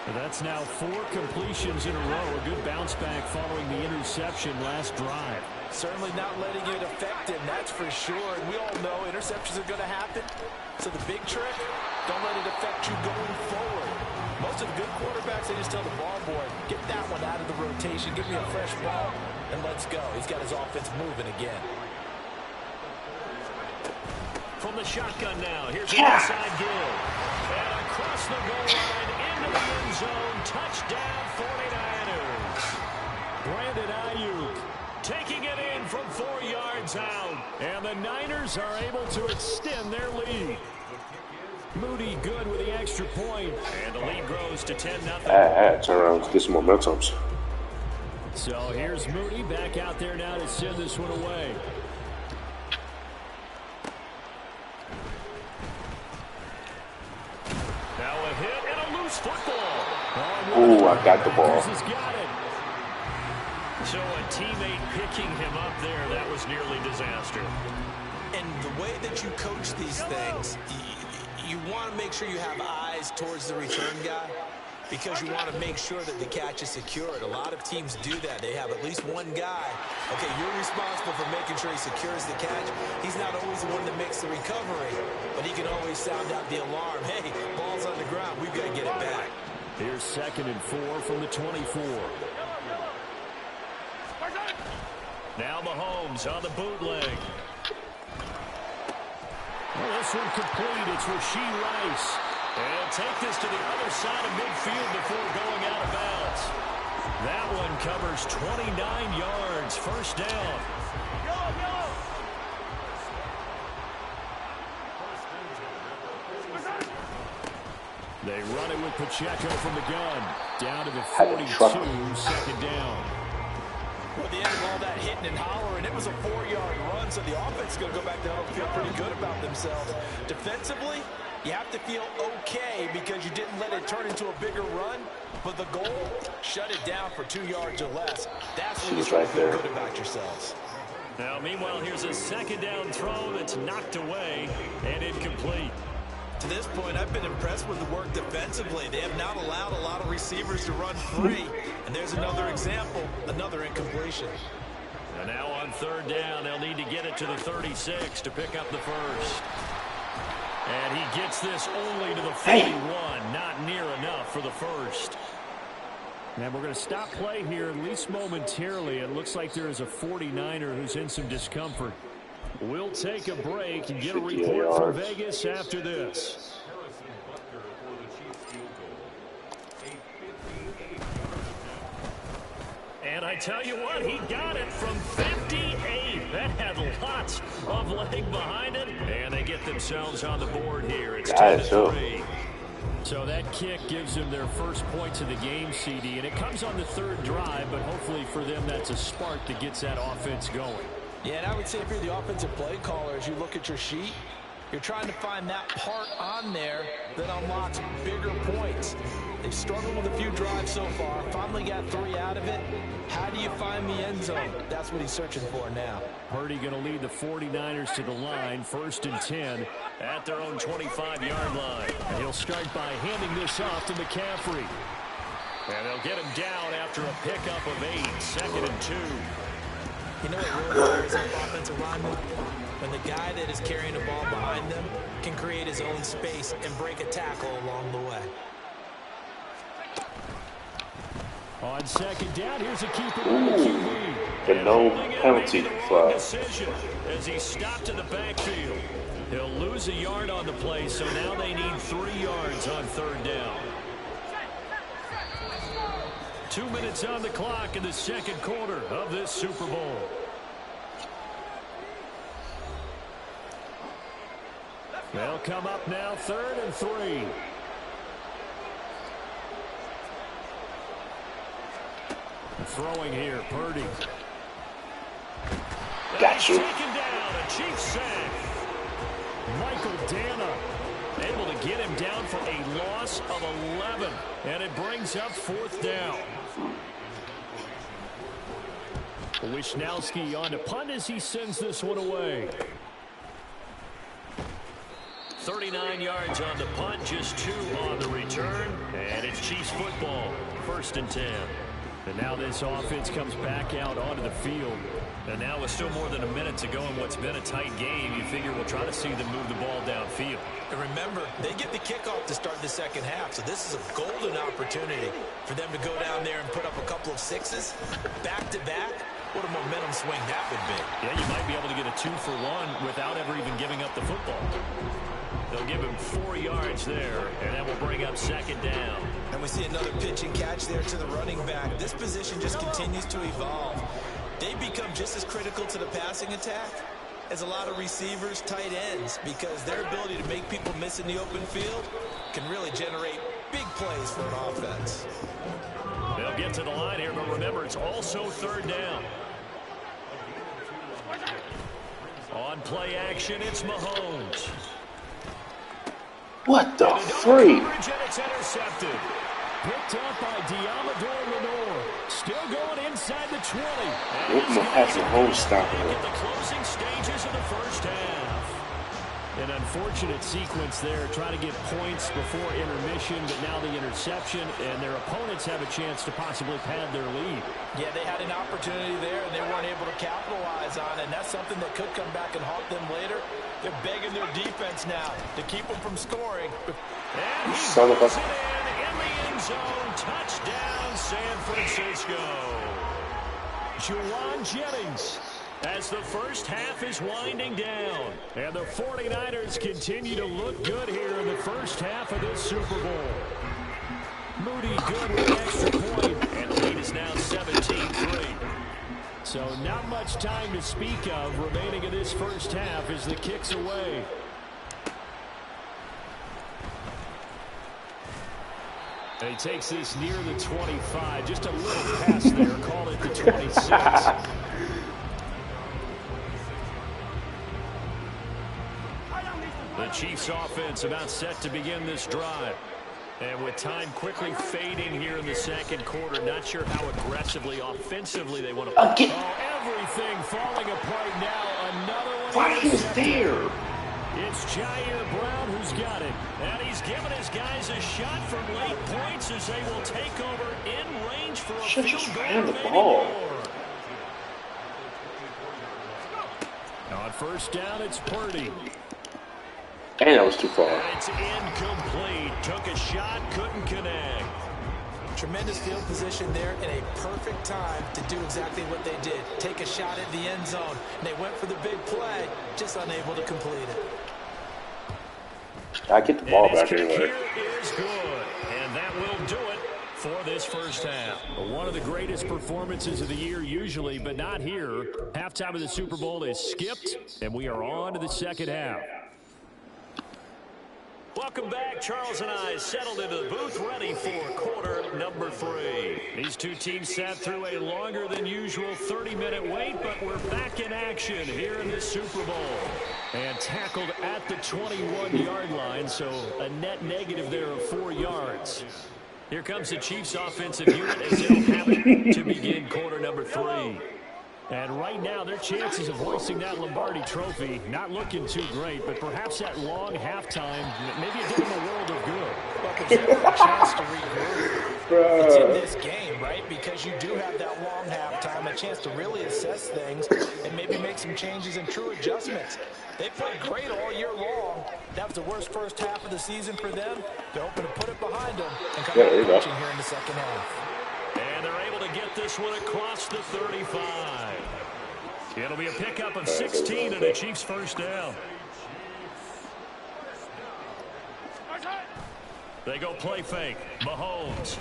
That's now 4 completions in a row. A good bounce back following the interception last drive. Certainly not letting it affect him, that's for sure. And we all know interceptions are going to happen. So the big trick, don't let it affect you going forward. Most of the good quarterbacks, they just tell the ball boy, get that one out of the rotation, give me a fresh ball, and let's go. He's got his offense moving again. From the shotgun now, here's an inside give. And across the goal line, into the end zone, touchdown 49ers. Brandon Ayuk taking it in from 4 yards out. And the Niners are able to extend their lead. Moody good with the extra point. And the lead grows to 10-0. Turn around, get some momentums. So here's Moody back out there now to send this one away. Now a hit and a loose football. Ooh, I got the ball. Got it. So a teammate picking him up there, that was nearly disaster. And the way that you coach these things, you want to make sure you have eyes towards the return guy because you want to make sure that the catch is secured. A lot of teams do that. They have at least one guy. Okay, you're responsible for making sure he secures the catch. He's not always the one that makes the recovery, but he can always sound out the alarm. Hey, ball's on the ground. We've got to get it back. Here's 2nd and 4 from the 24. Now Mahomes on the bootleg. Well, this one complete. It's Rashee Rice. And take this to the other side of midfield before going out of bounds. That one covers 29 yards. First down. They run it with Pacheco from the gun. Down to the 42, 2nd down. Well, the end of all that hitting and hollering, it was a 4-yard run, so the offense is going to go back down and feel pretty good about themselves. Defensively, you have to feel okay because you didn't let it turn into a bigger run, but the goal, shut it down for 2 yards or less. That's when you start to feel good about yourselves. Now, meanwhile, here's a 2nd down throw that's knocked away and incomplete. To this point, I've been impressed with the work defensively. They have not allowed a lot of receivers to run free. And there's another example, another incompletion. And now on 3rd down, they'll need to get it to the 36 to pick up the first. And he gets this only to the 41, not near enough for the first. And we're going to stop play here, at least momentarily. It looks like there is a 49er who's in some discomfort. We'll take a break and get a report from Vegas after this. And I tell you what, he got it from 58. That had lots of leg behind it. And they get themselves on the board here. It's 10-3. So that kick gives them their first points of the game, CD. And it comes on the 3rd drive, but hopefully for them that's a spark that gets that offense going. Yeah, and I would say if you're the offensive play caller, as you look at your sheet, you're trying to find that part on there that unlocks bigger points. They've struggled with a few drives so far. Finally got 3 out of it. How do you find the end zone? That's what he's searching for now. Purdy going to lead the 49ers to the line, 1st and 10 at their own 25-yard line. And he'll start by handing this off to McCaffrey. And they'll get him down after a pickup of 8, 2nd and 2. You know what really matters on offensive linemen? When the guy that is carrying the ball behind them can create his own space and break a tackle along the way. On 2nd down, here's a keeper on the QB. The no penalty flag. As he stopped in the backfield. He'll lose a yard on the play, so now they need 3 yards on 3rd down. 2 minutes on the clock in the 2nd quarter of this Super Bowl. They'll come up now, 3rd and 3. Throwing here, Purdy. Got you. Taken down, a Chiefs sack. Michael Dana able to get him down for a loss of 11. And it brings up 4th down. Wishnowski on to punt as he sends this one away. 39 yards on the punt, just 2 on the return. And it's Chiefs football, 1st and 10. And now this offense comes back out onto the field. And now with still more than a minute to go in what's been a tight game, you figure we'll try to see them move the ball downfield. And remember, they get the kickoff to start the second half, so this is a golden opportunity for them to go down there and put up a couple of sixes back-to-back. What a momentum swing that would be. Yeah, you might be able to get a 2-for-1 without ever even giving up the football. They'll give him 4 yards there, and that will bring up 2nd down. And we see another pitch and catch there to the running back. This position just continues to evolve. They become just as critical to the passing attack as a lot of receivers, tight ends, because their ability to make people miss in the open field can really generate big plays for an offense. They'll get to the line here, but remember, it's also 3rd down. On play action, it's Mahomes. What the freak? It's intercepted. Picked up by Diamador Lenore. Still going inside the 20. What am I passing home stopping At the closing stages of the 1st half. An unfortunate sequence there, trying to get points before intermission, but now the interception, and their opponents have a chance to possibly pad their lead. Yeah, they had an opportunity there, and they weren't able to capitalize on it, and that's something that could come back and haunt them later. They're begging their defense now to keep them from scoring. And he Son of a... puts it in the end zone. Touchdown, San Francisco. Juwan Jennings, as the 1st half is winding down. And the 49ers continue to look good here in the 1st half of this Super Bowl. Moody good with an extra point, and the lead is now 17-3. So not much time to speak of remaining in this 1st half as the kick's away. And he takes this near the 25. Just a little pass there. Call it the 26. The Chiefs offense about set to begin this drive. And with time quickly fading here in the 2nd quarter, not sure how aggressively, offensively they want to play. Oh, everything falling apart now. Another one. Why he was there? It's Jair Brown who's got it. And he's given his guys a shot from late points as they will take over in range for a Should field just goal. ran the ball. On 1st down, it's Purdy. And that was too far. And it's incomplete. Took a shot, couldn't connect. Tremendous field position there and a perfect time to do exactly what they did. Take a shot at the end zone. And they went for the big play, just unable to complete it. I get the ball back anyway. anyway. Here is good. And that will do it for this 1st half. One of the greatest performances of the year usually, but not here. Halftime of the Super Bowl is skipped, and we are on to the 2nd half. Welcome back. Charles and I settled into the booth ready for quarter number 3. These two teams sat through a longer than usual 30-minute wait, but we're back in action here in this Super Bowl. And tackled at the 21-yard line, so a net negative there of 4 yards. Here comes the Chiefs offensive unit as they'll have it to begin quarter number 3. And right now, their chances of hoisting that Lombardi trophy not looking too great, but perhaps that long halftime, maybe it did them a world of good. Well, consider a chance to regroup. It's in this game, right? Because you do have that long halftime, a chance to really assess things and maybe make some changes and true adjustments. They played great all year long. That was the worst 1st half of the season for them. They're hoping to put it behind them and come out punching here in the 2nd half. And they're able to get this one across the 35. It'll be a pickup of 16 and a Chiefs 1st down. They go play fake. Mahomes.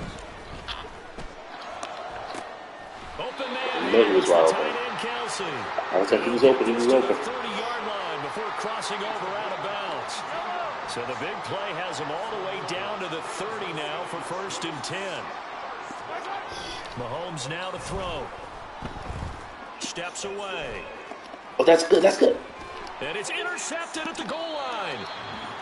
Open man. He was wide open. Tight end Kelsey. I was like, he was open, he was open. 30-yard line before crossing over out of bounds. So the big play has him all the way down to the 30 now for 1st and 10. Mahomes now to throw. Steps away. Oh, that's good, that's good. And it's intercepted at the goal line.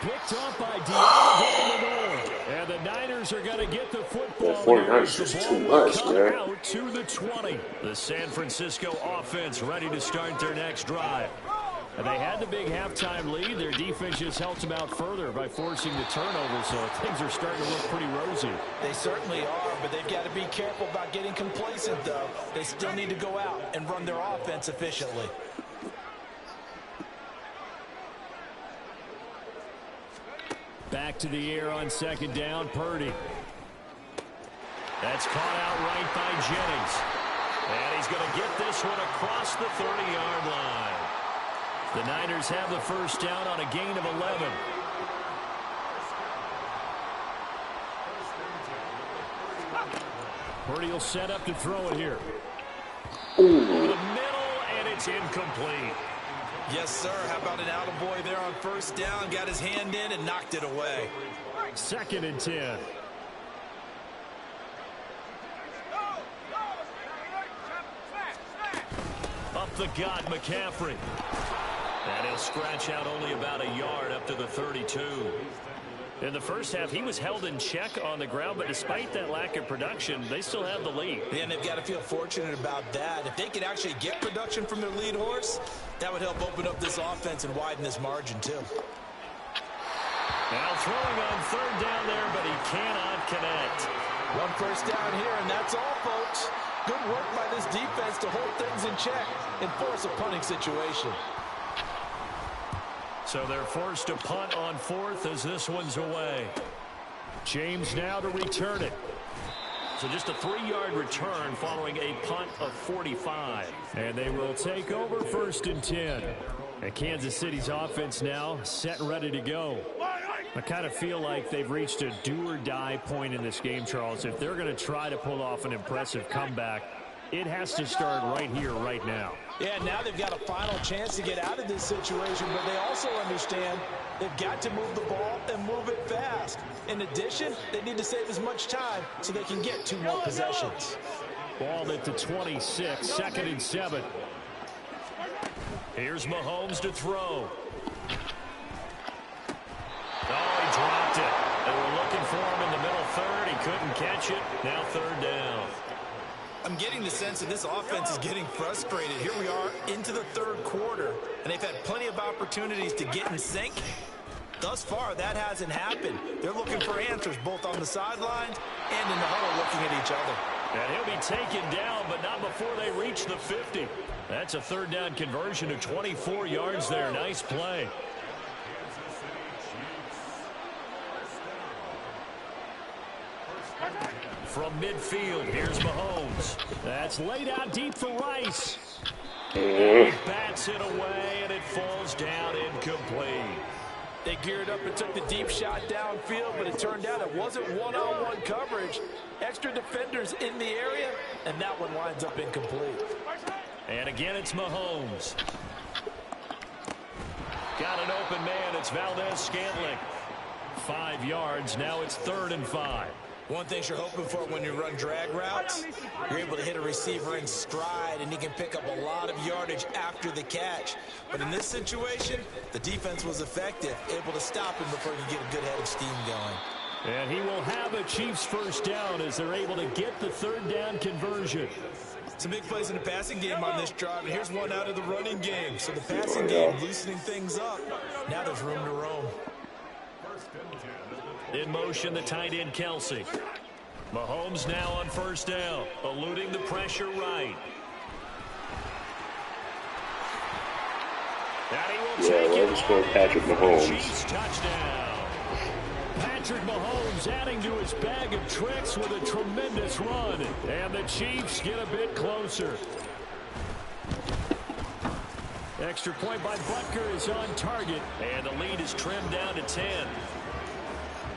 Picked up by Diamador. And the Niners are going to get the football. The 49ers is too much, man. Out to the 20. The San Francisco offense ready to start their next drive. They had the big halftime lead. Their defense just helped them out further by forcing the turnover, so things are starting to look pretty rosy. They certainly are, but they've got to be careful about getting complacent, though. They still need to go out and run their offense efficiently. Back to the air on second down, Purdy. That's caught out right by Jennings. And he's going to get this one across the 30-yard line. The Niners have the first down on a gain of 11. Purdy will set up to throw it here. Over the middle, and it's incomplete. Yes, sir. How about an attaboy there on first down? Got his hand in and knocked it away. 2nd and 10. Up the gut, McCaffrey. And he'll scratch out only about a yard up to the 32. In the first half, he was held in check on the ground, but despite that lack of production, they still have the lead. Yeah, and they've got to feel fortunate about that. If they could actually get production from their lead horse, that would help open up this offense and widen this margin, too. Now throwing on third down there, but he cannot connect. One first down here, and that's all, folks. Good work by this defense to hold things in check and force a punting situation. So they're forced to punt on 4th as this one's away. James now to return it. So just a 3-yard return following a punt of 45. And they will take over 1st and 10. And Kansas City's offense now set and ready to go. I kind of feel like they've reached a do-or-die point in this game, Charles. If they're going to try to pull off an impressive comeback, it has to start right here, right now. Yeah, now they've got a final chance to get out of this situation, but they also understand they've got to move the ball and move it fast. In addition, they need to save as much time so they can get 2 more possessions. Ball at the 26, 2nd and 7. Here's Mahomes to throw. Oh, he dropped it. They were looking for him in the middle third. He couldn't catch it. Now 3rd down. I'm getting the sense that this offense is getting frustrated. Here we are into the 3rd quarter, and they've had plenty of opportunities to get in sync. Thus far, that hasn't happened. They're looking for answers both on the sidelines and in the huddle looking at each other. And he'll be taken down, but not before they reach the 50. That's a 3rd down conversion of 24 yards there. Nice play. From midfield, here's Mahomes. That's laid out deep for Rice. He bats it away, and it falls down incomplete. They geared up and took the deep shot downfield, but it turned out it wasn't one-on-one coverage. Extra defenders in the area, and that one winds up incomplete. And again, it's Mahomes. Got an open man. It's Valdez-Scantling. 5 yards. Now it's 3rd and 5. One thing you're hoping for when you run drag routes, you're able to hit a receiver in stride, and he can pick up a lot of yardage after the catch. But in this situation, the defense was effective, able to stop him before you get a good head of steam going. And he will have a Chiefs first down as they're able to get the 3rd down conversion. Some big plays in the passing game on this drive, and here's one out of the running game. So the passing game loosening things up. Now there's room to roam. In motion, the tight end, Kelsey. Mahomes now on first down, eluding the pressure right. And he will take it for Patrick Mahomes. Chiefs touchdown. Patrick Mahomes adding to his bag of tricks with a tremendous run. And the Chiefs get a bit closer. Extra point by Butker is on target. And the lead is trimmed down to 10.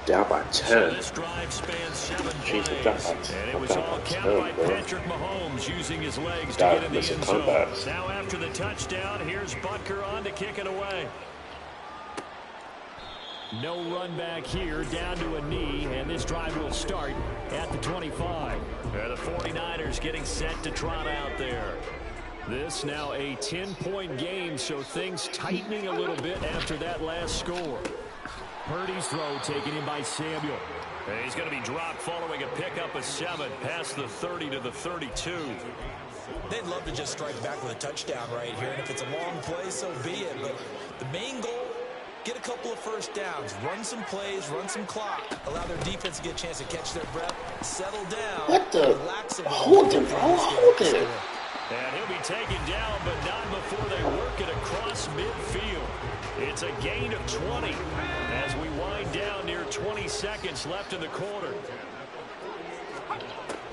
Down by 10. So this drive spans 7 plays, and it was all capped by Patrick Mahomes using his legs to get in the end zone. Now after the touchdown, here's Butker on to kick it away. No run back here, down to a knee, and this drive will start at the 25. And the 49ers getting set to trot out there. This now a 10-point game, so things tightening a little bit after that last score. Purdy's throw taken in by Samuel. And he's going to be dropped following a pickup of 7 past the 30 to the 32. They'd love to just strike back with a touchdown right here, and if it's a long play, so be it. But the main goal, get a couple of first downs, run some plays, run some clock, allow their defense to get a chance to catch their breath, settle down. What the? Hold him, bro. Hold him. And he'll be taken down, but not before they work it across midfield. It's a gain of 20 as we wind down near 20 seconds left in the quarter.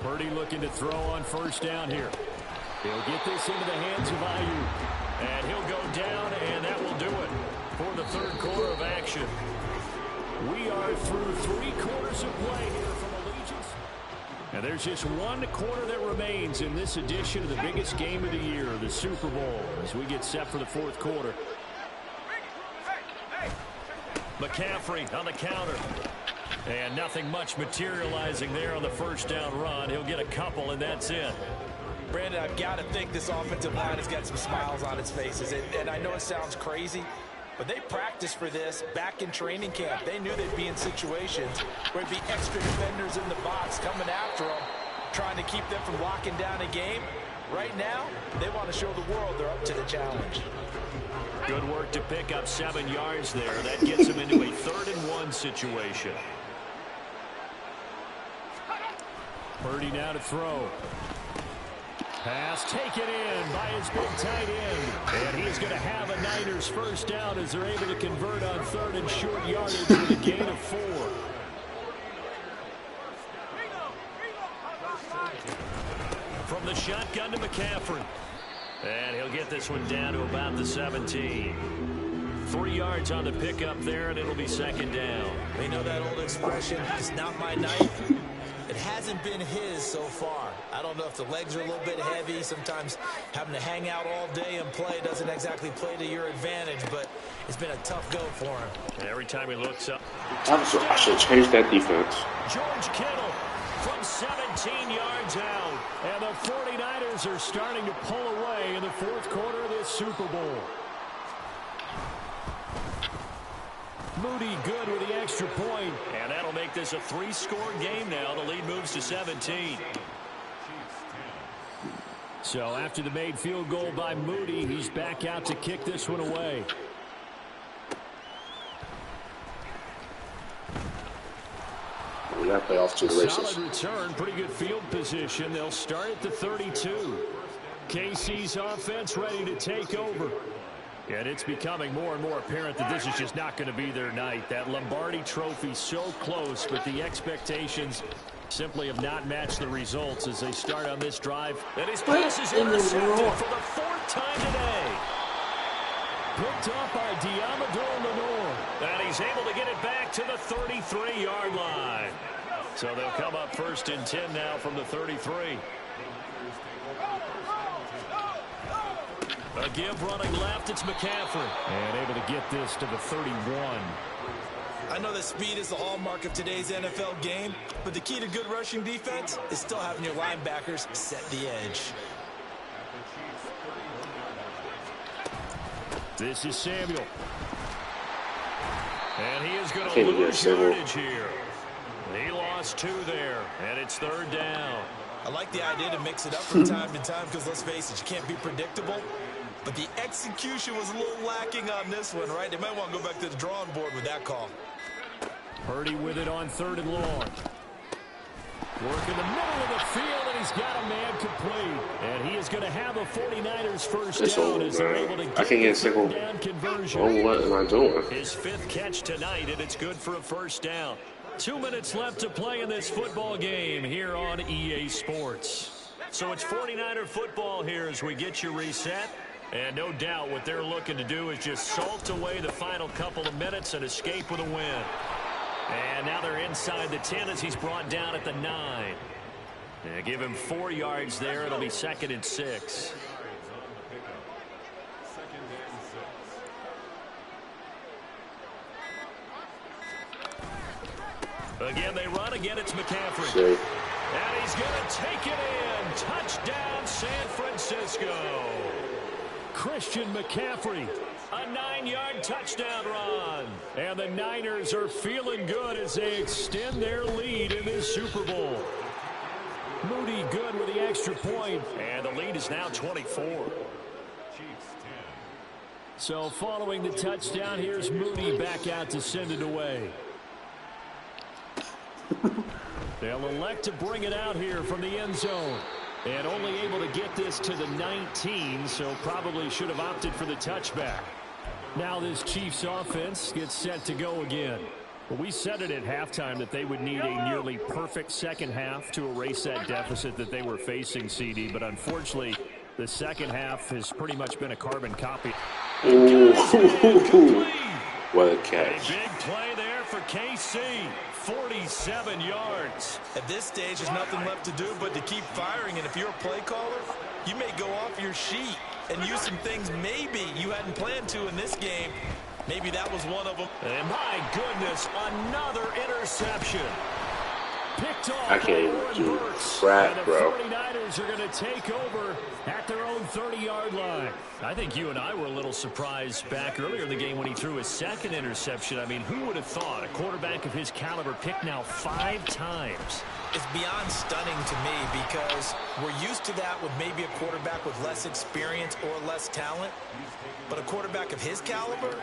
Purdy looking to throw on first down here. He'll get this into the hands of Ayuk. And he'll go down, and that will do it for the third quarter of action. We are through 3 quarters of play here from Allegiance. And there's just 1 quarter that remains in this edition of the biggest game of the year, the Super Bowl, as we get set for the fourth quarter. McCaffrey on the counter. And nothing much materializing there on the first down run. He'll get a couple, and that's it. Brandon, I've got to think this offensive line has got some smiles on its faces. And I know it sounds crazy, but they practiced for this back in training camp. They knew they'd be in situations where it'd be extra defenders in the box coming after them, trying to keep them from locking down a game. Right now, they want to show the world they're up to the challenge. Good work to pick up 7 yards there. That gets them into a 3rd and 1 situation. Purdy now to throw. Pass taken in by his big tight end. And he's going to have a Niners first down as they're able to convert on 3rd and short yardage with a gain of 4. From the shotgun to McCaffrey. And he'll get this one down to about the 17. 3 yards on the pickup there, and it'll be 2nd down. They know that old expression, it's not my night. It hasn't been his so far. I don't know if the legs are a little bit heavy. Sometimes having to hang out all day and play doesn't exactly play to your advantage, but it's been a tough go for him. And every time he looks up. I should change that defense. George Kittle from 17 yards out. And the 49ers are starting to pull away in the fourth quarter of this Super Bowl. Moody good with the extra point. And that'll make this a 3-score game now. The lead moves to 17. So after the made field goal by Moody, he's back out to kick this one away. We got to play off to the races. Solid return, pretty good field position. They'll start at the 32. KC's offense ready to take over. And it's becoming more and more apparent that this is just not going to be their night. That Lombardi trophy so close, but the expectations simply have not matched the results as they start on this drive. And his pass is intercepted for the 4th time today. Picked up by Diamador Lenore. And he's able to get it back to the 33-yard line. So they'll come up 1st and 10 now from the 33. A give running left, it's McCaffrey. And able to get this to the 31. I know that speed is the hallmark of today's NFL game, but the key to good rushing defense is still having your linebackers set the edge. This is Samuel. And he is going to lose yardage here. He lost 2 there, and it's 3rd down. I like the idea to mix it up from time to time because, let's face it, you can't be predictable. But the execution was a little lacking on this one, right? They might want to go back to the drawing board with that call. Purdy with it on 3rd and long. Work in the middle of the field, and he's got a man complete. And he is going to have a 49ers first down as they're able to get the third down conversion. Oh, what am I doing? His 5th catch tonight, and it's good for a first down. 2 minutes left to play in this football game here on EA Sports. So it's 49er football here as we get you reset. And no doubt what they're looking to do is just salt away the final couple of minutes and escape with a win. And now they're inside the 10 as he's brought down at the 9. And give him 4 yards there. It'll be 2nd and 6. Again, they run. Again, it's McCaffrey. And he's going to take it in. Touchdown, San Francisco. Christian McCaffrey A 9-yard touchdown run. And the Niners are feeling good as they extend their lead in this Super Bowl. Moody good with the extra point. And the lead is now 24. So following the touchdown, here's Moody back out to send it away. They'll elect to bring it out here from the end zone. And only able to get this to the 19, so probably should have opted for the touchback. Now this Chiefs offense gets set to go again. Well, we said it at halftime that they would need a nearly perfect second half to erase that deficit that they were facing, CD. But unfortunately, the second half has pretty much been a carbon copy. Ooh. What a catch. A big play there for KC. 47 yards. At this stage, there's nothing left to do but to keep firing. And if you're a play caller, you may go off your sheet and use some things maybe you hadn't planned to in this game. Maybe that was one of them. And my goodness, another interception. Picked off. I can't even do crap, bro. The 49ers are going to take over at their own 30-yard line. I think you and I were a little surprised back earlier in the game when he threw his second interception. I mean, who would have thought a quarterback of his caliber picked now 5 times? It's beyond stunning to me because we're used to that with maybe a quarterback with less experience or less talent. But a quarterback of his caliber,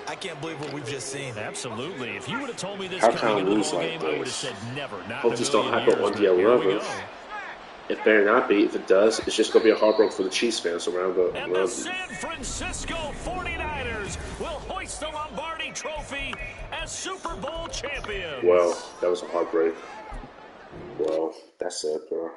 I can't believe what we've just seen. Absolutely. If you would have told me this How coming into the lose ball like game, this? I would have said never. Not Hope in a this don't million happen years, on the but here we 11th. go. It better not be. If it does, it's just going to be a heartbreak for the Chiefs fans around the And the San Francisco 49ers will hoist the Lombardi Trophy as Super Bowl champions. Well, that was a heartbreak. Well, that's it, bro.